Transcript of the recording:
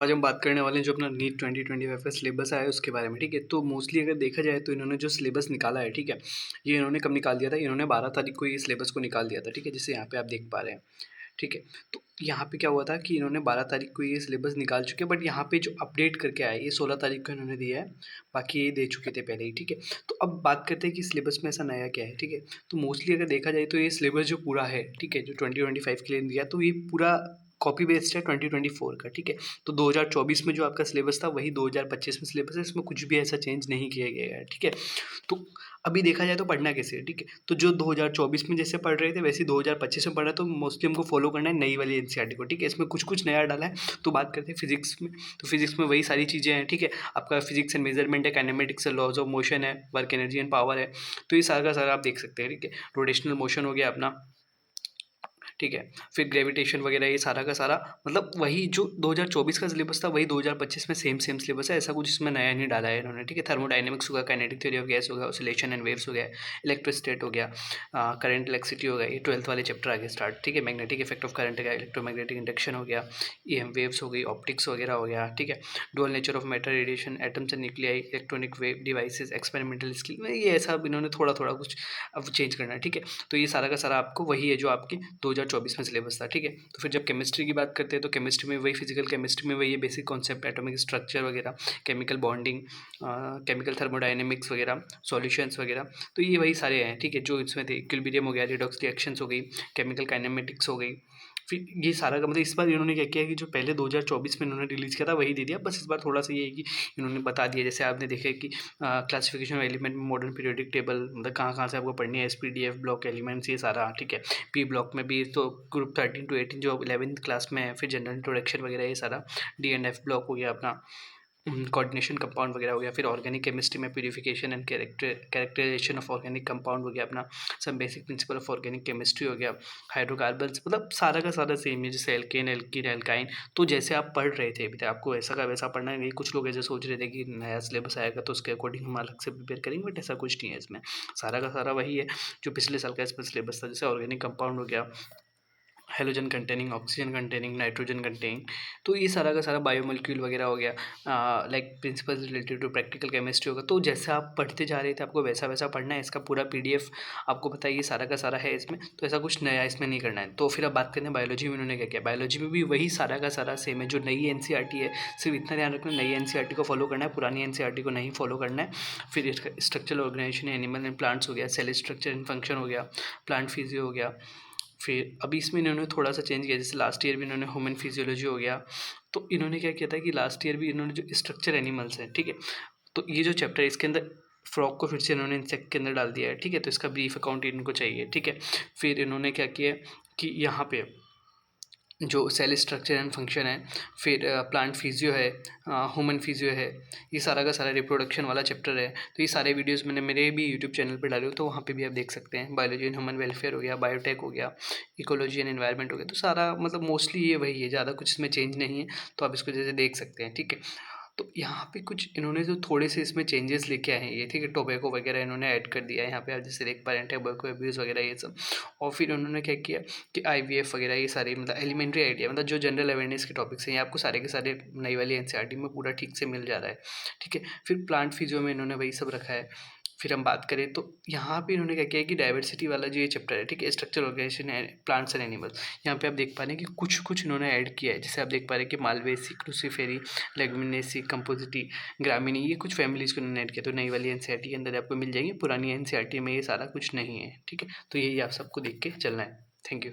आज हम बात करने वाले हैं जो अपना नीट 2025 का सिलेबस आया है उसके बारे में, ठीक है। तो मोस्टली अगर देखा जाए तो इन्होंने जो सिलेबस निकाला है, ठीक है, ये इन्होंने कब निकाल दिया था, इन्होंने 12 तारीख को ये सिलेबस को निकाल दिया था, ठीक है, जिसे यहाँ पे आप देख पा रहे हैं, ठीक है। तो यहाँ पे क्या हुआ था कि इन्होंने 12 तारीख को ये सिलेबस निकाल चुके हैं, बट यहाँ पे जो अपडेट करके आया ये 16 तारीख को इन्होंने दिया है, बाकी ये दे चुके थे पहले ही, ठीक है। तो अब बात करते हैं कि सिलेबस में ऐसा नया क्या है, ठीक है। तो मोस्टली अगर देखा जाए तो ये सिलेबस जो पूरा है, ठीक है, जो 2025 के लिए दिया तो ये पूरा कॉपी बेस्ड है 2024 का, ठीक है। तो 2024 में जो आपका सिलेबस था वही 2025 में सिलेबस है, इसमें कुछ भी ऐसा चेंज नहीं किया गया है, ठीक है। तो अभी देखा जाए तो पढ़ना कैसे है, ठीक है। तो जो 2024 में जैसे पढ़ रहे थे वैसे ही 2025 में पढ़ना है, तो मोस्टली हमको फॉलो करना है नई वाली एनसीईआरटी को, ठीक है। इसमें कुछ कुछ नया डाला है। तो बात करते हैं फिजिक्स में, तो फिजिक्स में वही सारी चीज़ें हैं, ठीक है। आपका फिजिक्स एंड मेजरमेंट है, काइनेमेटिक्स है, लॉज ऑफ मोशन है, वर्क एनर्जी एंड पावर है। तो ये सारा का सारा आप देख सकते हैं, ठीक है। रोटेशनल मोशन हो गया अपना, ठीक है। फिर ग्रेविटेशन वगैरह ये सारा का सारा मतलब वही जो 2024 का सिलेबस था वही 2025 में सेम सेम सिलेबस है, ऐसा कुछ इसमें नया नहीं डाला है इन्होंने, ठीक है। थर्मोडायनेमिक्स होगा, काइनेटिक थ्योरी ऑफ गैस होगा, ऑसिलेशन एंड वेव्स हो गया, इलेक्ट्रोस्टैट हो गया, करंट इलेक्ट्रिसिटी हो गया, ये 12th वाले चैप्टर आगे स्टार्ट, ठीक है। मैग्नेटिक इफेक्ट ऑफ करंट का, इलेक्ट्रोमैग्नेटिक इंडक्शन हो गया, ईएम वेव्स हो गई, ऑप्टिक्स वगैरह हो गया, ठीक है। Dual nature of matter, radiation, atoms and nuclei, electronic wave devices, experimental skill में ये ऐसा इन्होंने थोड़ा थोड़ा कुछ अब चेंज करना है, ठीक है। तो ये सारा का सारा आपको वही है जो आपकी 2024 में सिलेबस था, ठीक है। तो फिर जब केमिस्ट्री की बात करते हैं तो केमिस्ट्री में वही फिजिकल केमिस्ट्री में वही है, बेसिक कॉन्सेप्ट, एटॉमिक स्ट्रक्चर वगैरह, केमिकल बॉन्डिंग, केमिकल थर्मोडायनेमिक्स वगैरह, सॉल्यूशंस वगैरह। तो ये वही सारे हैं, ठीक है, जो इसमें थे। इक्विलिब्रियम हो गया, रिडॉक्स रिएक्शंस हो गई, केमिकल काइनेमेटिक्स हो गई। फिर ये सारा का मतलब इस बार इन्होंने क्या किया कि जो पहले 2024 में इन्होंने रिलीज़ किया था वही दे दिया, बस इस बार थोड़ा सा ये है कि इन्होंने बता दिया, जैसे आपने देखा है कि क्लासिफिकेशन ऑफ एलिमेंट में मॉडर्न पीरियोडिक टेबल, मतलब कहाँ कहाँ से आपको पढ़नी है, एसपीडीएफ ब्लॉक एलिमेंट्स ये सारा, ठीक है। पी ब्लॉक में भी तो ग्रुप 13 to 18 जो 11th क्लास में है, फिर जनरल इंट्रोडक्शन वगैरह ये सारा, डी एंड एफ ब्लॉक हो गया अपना, कोऑर्डिनेशन कंपाउंड वगैरह हो गया, फिर ऑर्गेनिक केमिस्ट्री में purification and characterisation of organic compound हो गया अपना, some basic principle of organic chemistry हो गया, हाइड्रोकार्बन्स, मतलब सारा का सारा सेम है, जैसे एल्केन एल्कीन एल्काइन। तो जैसे आप पढ़ रहे थे अभी तक आपको ऐसा का वैसा पढ़ना है नहीं। कुछ लोग ऐसे सोच रहे थे कि नया सिलेबस आएगा तो उसके अकॉर्डिंग हम अलग से प्रिपेयर करेंगे, बट ऐसा कुछ नहीं है इसमें। सारा का सारा वही है जो पिछले साल का इसमें सिलेबस था, जैसे ऑर्गेनिक कंपाउंड हो गया, halogen containing, oxygen containing, nitrogen containing. तो ये सारा का सारा बायोमोलिक्यूल वगैरह हो गया, like principles related to practical chemistry होगा। तो जैसे आप पढ़ते जा रहे थे आपको वैसा वैसा पढ़ना है। इसका पूरा पीडीएफ आपको पता है ये सारा का सारा है इसमें, तो ऐसा कुछ नया इसमें नहीं करना है। तो फिर अब बात करते हैं बायोलॉजी में उन्होंने क्या किया। बायोलॉजी में भी वही सारा का सारा सेम है जो नई एनसीईआरटी है, सिर्फ इतना ध्यान रखना नई एनसीईआरटी को फॉलो करना है, पुरानी एनसीईआरटी को नहीं फॉलो करना है। फिर structural organisation animal and plants हो गया, सेल स्ट्रक्चर एंड फंक्शन हो गया, प्लांट फिजियो हो गया। फिर अभी इसमें इन्होंने थोड़ा सा चेंज किया, जैसे लास्ट ईयर भी इन्होंने ह्यूमन फिजियोलॉजी हो गया। तो इन्होंने क्या किया था कि लास्ट ईयर भी इन्होंने जो स्ट्रक्चर एनिमल्स हैं, ठीक है, तो ये जो चैप्टर है इसके अंदर फ्रॉग को फिर से इन्होंने इंसेक्ट के अंदर डाल दिया है, ठीक है। तो इसका ब्रीफ अकाउंट इनको चाहिए, ठीक है। फिर इन्होंने क्या किया कि यहाँ पे जो सेल स्ट्रक्चर एंड फंक्शन है, फिर प्लांट फिजियो है, ह्यूमन फिजियो है, ये सारा का सारा रिप्रोडक्शन वाला चैप्टर है। तो ये सारे वीडियोस मैंने मेरे भी यूट्यूब चैनल पे डाले हो, तो वहाँ पे भी आप देख सकते हैं। बायोलॉजी एंड ह्यूमन वेलफेयर हो गया, बायोटेक हो गया, इकोलॉजी एंड एनवायरनमेंट हो गया। तो सारा मतलब मोस्टली ये वही है, ज़्यादा कुछ इसमें चेंज नहीं है। तो आप इसको जैसे देख सकते हैं, ठीक है। तो यहाँ पे कुछ इन्होंने जो थोड़े से इसमें चेंजेस लेके आए हैं ये, ठीक है। टोबैको वगैरह इन्होंने ऐड कर दिया है यहाँ पे, आप जैसे देख पा रहे हैं, टोबैको अब्यूज़ वगैरह ये सब। और फिर उन्होंने क्या किया कि आईवीएफ वगैरह ये सारे मतलब एलिमेंट्री आइडिया, मतलब जो जनरल अवेयरनेस के टॉपिक्स हैं ये आपको सारे के सारे नई वाली एनसीईआरटी में पूरा ठीक से मिल जा रहा है, ठीक है। फिर प्लांट फिजियो में इन्होंने वही सब रखा है। फिर हम बात करें तो यहाँ पे इन्होंने क्या किया है कि डाइवर्सिटी वाला जो ये चैप्टर है, ठीक है, स्ट्रक्चर ऑर्गेनाइजेशन है प्लांट्स एंड एनिमल्स, यहाँ पे आप देख पा रहे हैं कि कुछ कुछ इन्होंने ऐड किया है। जैसे आप देख पा रहे हैं कि मालवेसी, क्रूसीफेरी, लेगुमिनेसी, कंपोजिटी, ग्रामीनी, ये कुछ फैमिलीज को इन्होंने ऐड किया। तो नई वाली एनसीईआरटी के अंदर आपको मिल जाएंगे, पुरानी एनसीईआरटी में ये सारा कुछ नहीं है, ठीक है। तो यही आप सबको देख के चलना है। Thank you.